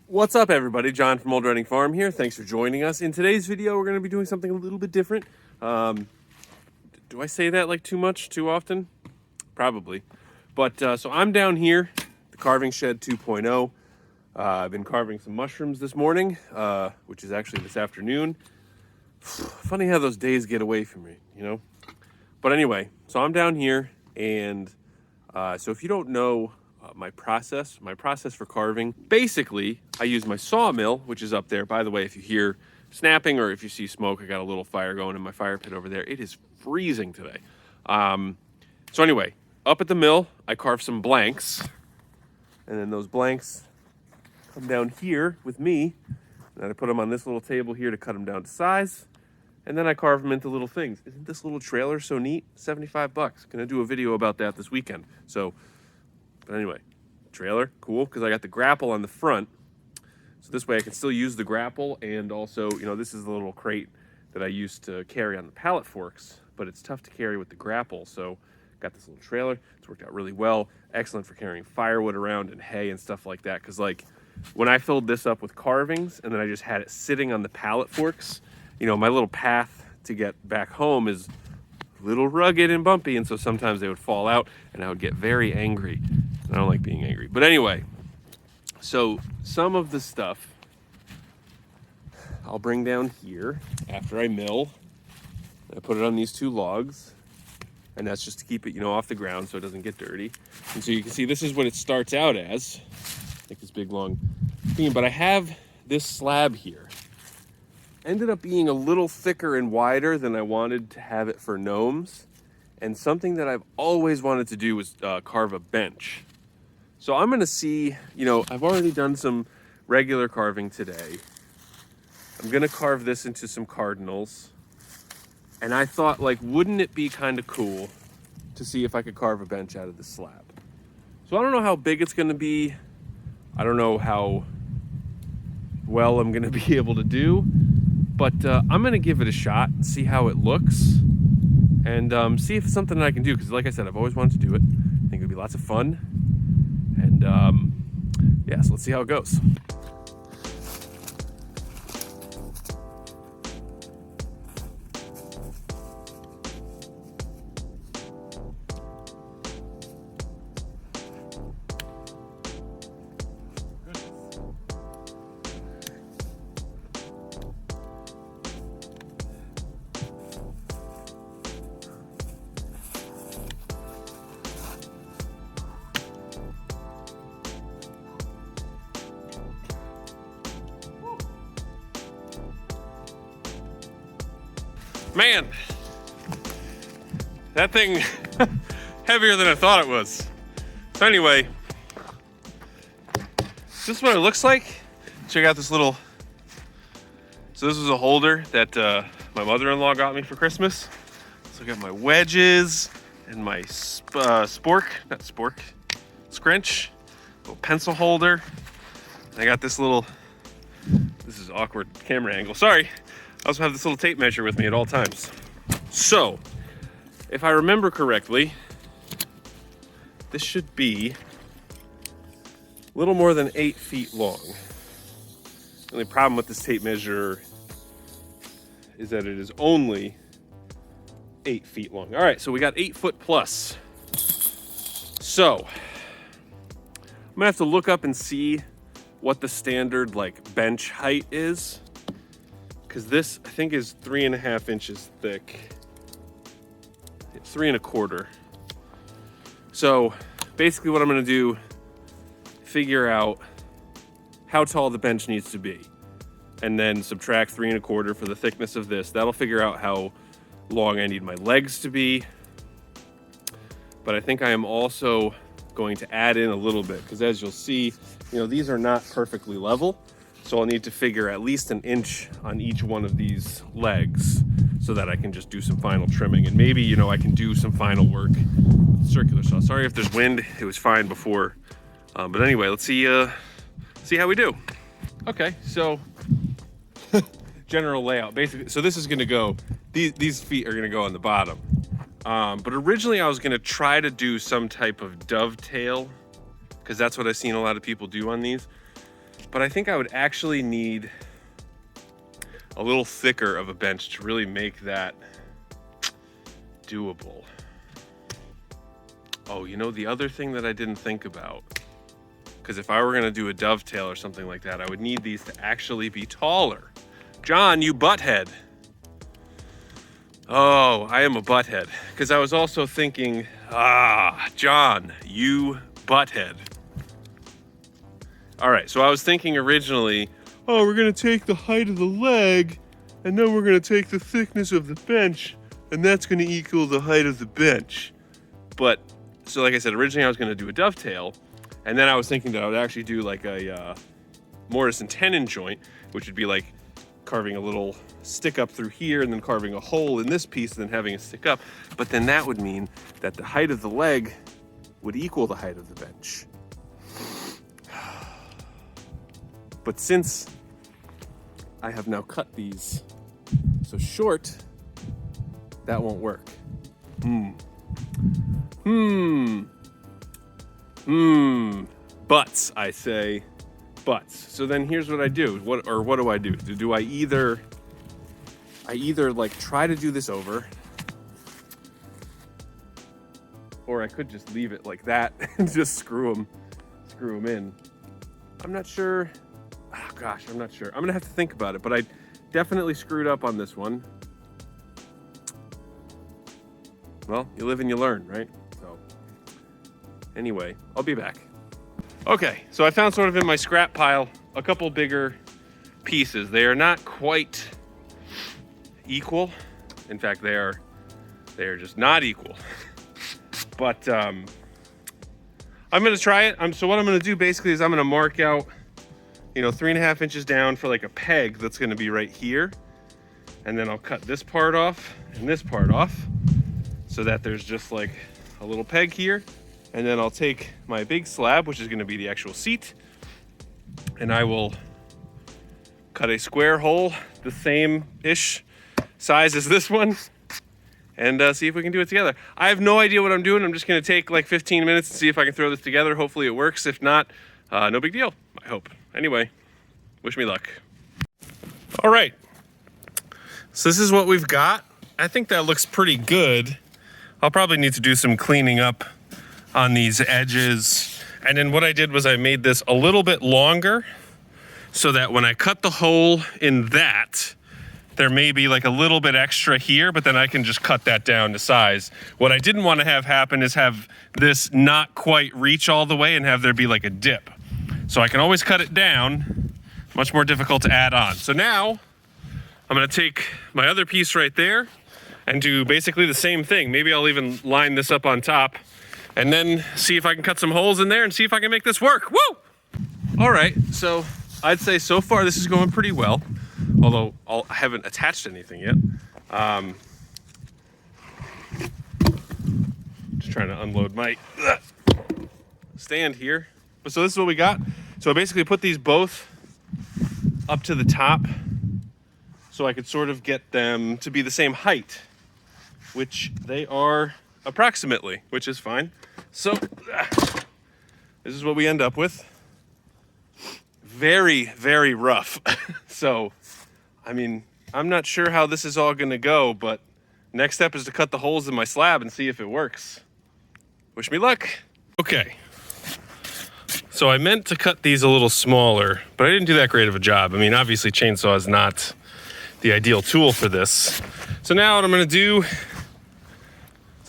What's up, everybody? John from Old Reading Farm here. Thanks for joining us. In today's video, we're going to be doing something a little bit different. Do I say that like too much, too often? Probably. But so I'm down here, the Carving Shed 2.0. I've been carving some mushrooms this morning, which is actually this afternoon. Funny how those days get away from me, you know? But anyway, so I'm down here, and so if you don't know my process for carving, basically I use my sawmill, which is up there. By the way, if you hear snapping or if you see smoke, I got a little fire going in my fire pit over there. It is freezing today. So anyway, up at the mill, I carve some blanks, and then those blanks come down here with me, and I put them on this little table here to cut them down to size, and then I carve them into little things. Isn't this little trailer so neat? 75 bucks. Gonna do a video about that this weekend. But anyway, trailer, cool, because I got the grapple on the front. So this way I can still use the grapple, and also, you know, this is the little crate that I used to carry on the pallet forks, but it's tough to carry with the grapple. So got this little trailer. It's worked out really well. Excellent for carrying firewood around and hay and stuff like that. Because like when I filled this up with carvings and then I just had it sitting on the pallet forks, you know, my little path to get back home is a little rugged and bumpy, and so sometimes they would fall out and I would get very angry. I don't like being angry. But anyway, so some of the stuff I'll bring down here after I mill. I put it on these two logs, and that's just to keep it, you know, off the ground so it doesn't get dirty. And so you can see this is what it starts out as, like this big long beam. But I have this slab here. Ended up being a little thicker and wider than I wanted to have it for gnomes. And something that I've always wanted to do was carve a bench. So I'm gonna see, you know, I've already done some regular carving today. I'm gonna carve this into some cardinals. And I thought, like, wouldn't it be kind of cool to see if I could carve a bench out of this slab? So I don't know how big it's gonna be. I don't know how well I'm gonna be able to do, but I'm gonna give it a shot, see how it looks, and see if it's something that I can do. Because like I said, I've always wanted to do it. I think it'd be lots of fun. And yeah, so let's see how it goes. Man, that thing heavier than I thought it was. So anyway, this is what it looks like. Check out this little, so this was a holder that my mother-in-law got me for Christmas. So I got my wedges and my scrunch, little pencil holder. And I got this little, this is awkward camera angle, sorry. I also have this little tape measure with me at all times. So, if I remember correctly, this should be a little more than 8 feet long. The only problem with this tape measure is that it is only 8 feet long. All right, so we got 8 foot plus. So, I'm gonna have to look up and see what the standard like bench height is. Because this, I think, is 3.5 inches thick. It's 3 1/4. So basically what I'm gonna do, figure out how tall the bench needs to be, and then subtract 3 1/4 for the thickness of this. That'll figure out how long I need my legs to be. But I think I am also going to add in a little bit, because as you'll see, you know, these are not perfectly level. So I'll need to figure at least 1 inch on each one of these legs so that I can just do some final trimming. And maybe, you know, I can do some final work with circular saw. Sorry if there's wind, it was fine before. But anyway, let's see how we do. Okay, so general layout, basically. So this is gonna go, these feet are gonna go on the bottom. But originally I was gonna try to do some type of dovetail, because that's what I've seen a lot of people do on these. but I think I would actually need a little thicker of a bench to really make that doable. Oh, you know, the other thing that I didn't think about, because if I were gonna do a dovetail or something like that, I would need these to actually be taller. John, you butthead. Oh, I am a butthead. Because I was also thinking, John, you butthead. All right, so I was thinking originally, oh, we're gonna take the height of the leg, and then we're gonna take the thickness of the bench, and that's gonna equal the height of the bench. But, so like I said, originally I was gonna do a dovetail, and then I was thinking that I would actually do like a mortise and tenon joint, which would be like carving a little stick up through here and then carving a hole in this piece and then having a stick up. But then that would mean that the height of the leg would equal the height of the bench. But since I have now cut these so short, that won't work. Butts, I say, butts. So then here's what I do. What do I do? Do I either like try to do this over, or I could just leave it like that and just screw them in. I'm not sure. Oh gosh, I'm not sure. I'm gonna have to think about it, but I definitely screwed up on this one. Well, you live and you learn, right? So anyway, I'll be back. Okay, so I found sort of in my scrap pile a couple bigger pieces. They are not quite equal. In fact, they are just not equal. But I'm gonna try it. So what I'm gonna do basically is I'm gonna mark out, 3.5 inches down for like a peg that's gonna be right here. And then I'll cut this part off and this part off so that there's just like a little peg here. And then I'll take my big slab, which is gonna be the actual seat, and I will cut a square hole the same-ish size as this one and see if we can do it together. I have no idea what I'm doing. I'm just gonna take like 15 minutes to see if I can throw this together. Hopefully it works. If not, no big deal, I hope. Anyway, wish me luck. All right, so this is what we've got. I think that looks pretty good. I'll probably need to do some cleaning up on these edges. And then what I did was I made this a little bit longer so that when I cut the hole in that, there may be like a little bit extra here, but then I can just cut that down to size. What I didn't want to have happen is have this not quite reach all the way and have there be like a dip. So I can always cut it down, much more difficult to add on. So now I'm gonna take my other piece right there and do basically the same thing. Maybe I'll even line this up on top and then see if I can cut some holes in there and see if I can make this work. Woo! All right, so I'd say so far this is going pretty well, although I haven't attached anything yet. Just trying to unload my stand here. So this is what we got. So I basically put these both up to the top so I could sort of get them to be the same height, which they are approximately, which is fine. So this is what we end up with. Very, very rough. So, I mean, I'm not sure how this is all gonna go, but next step is to cut the holes in my slab and see if it works. Wish me luck. Okay. So I meant to cut these a little smaller, but I didn't do that great of a job. I mean, obviously chainsaw is not the ideal tool for this. So now what I'm gonna do,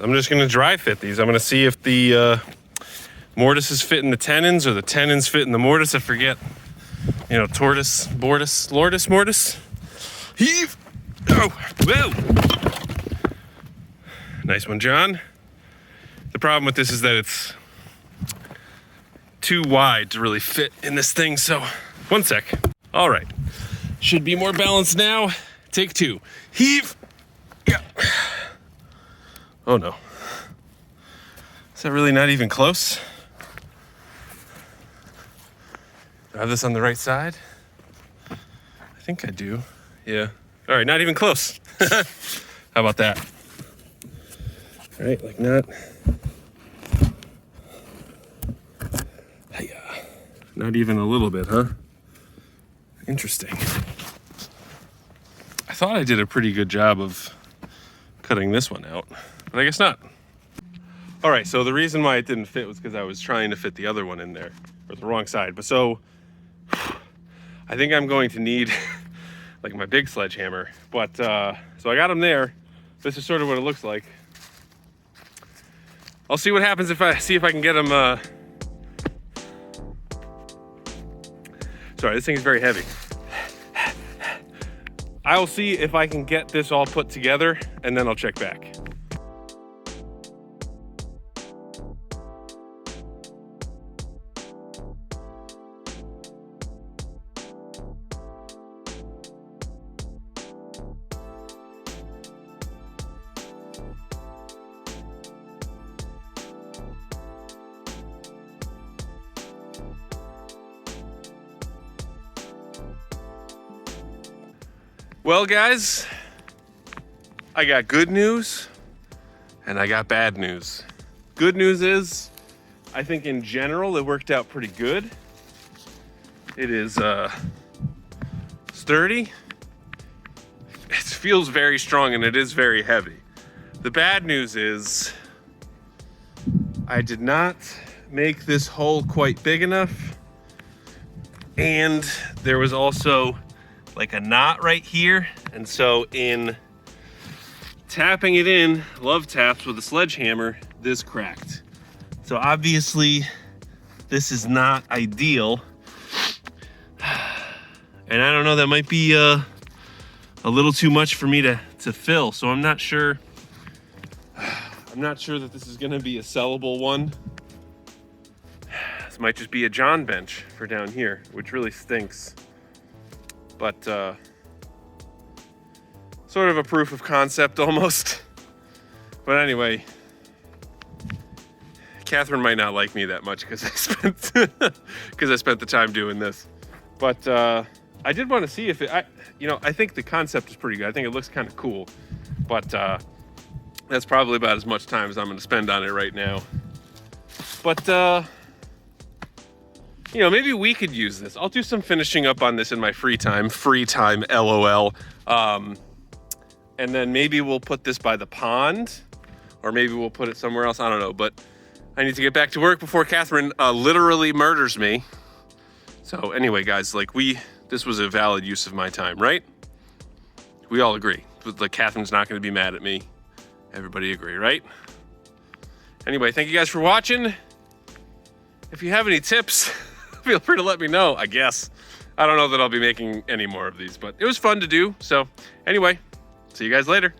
I'm just gonna dry fit these. I'm gonna see if the mortises fit in the tenons or the tenons fit in the mortise. I forget, tortoise, mortise, lortis, mortise. Heave! Oh, whoa! Nice one, John. The problem with this is that it's too wide to really fit in this thing, so one sec. All right, should be more balanced now. Take two. Heave! Yeah. Oh no. Is that really not even close? Do I have this on the right side? I think I do. Yeah. All right, not even close. How about that? All right, like not. Not even a little bit, huh? Interesting. I thought I did a pretty good job of cutting this one out, but I guess not. All right, so the reason why it didn't fit was because I was trying to fit the other one in there, or the wrong side. But so, I think I'm going to need like my big sledgehammer. But, so I got them there. This is sort of what it looks like. I'll see what happens if I can get them, sorry, this thing is very heavy. I'll see if I can get this all put together and then I'll check back. Well, guys, I got good news and I got bad news. Good news is, I think in general it worked out pretty good. It is sturdy. It feels very strong and it is very heavy. The bad news is, I did not make this hole quite big enough, and there was also like a knot right here, and so in tapping it in, love taps with a sledgehammer, this cracked. So obviously this is not ideal, and I don't know, that might be a little too much for me to fill, so I'm not sure that this is gonna be a sellable one. This might just be a John bench for down here, which really stinks. But sort of a proof of concept almost. But anyway, Catherine might not like me that much because I spent the time doing this. But I did want to see if I think the concept is pretty good. I think it looks kind of cool. But that's probably about as much time as I'm going to spend on it right now. But maybe we could use this. I'll do some finishing up on this in my free time. Free time, LOL. And then maybe we'll put this by the pond, or maybe we'll put it somewhere else. I don't know, but I need to get back to work before Catherine literally murders me. So anyway, guys, this was a valid use of my time, right? We all agree. Like, Catherine's not going to be mad at me. Everybody agree, right? Anyway, thank you guys for watching. If you have any tips, feel free to let me know, I guess. I don't know that I'll be making any more of these, but it was fun to do. So anyway, see you guys later.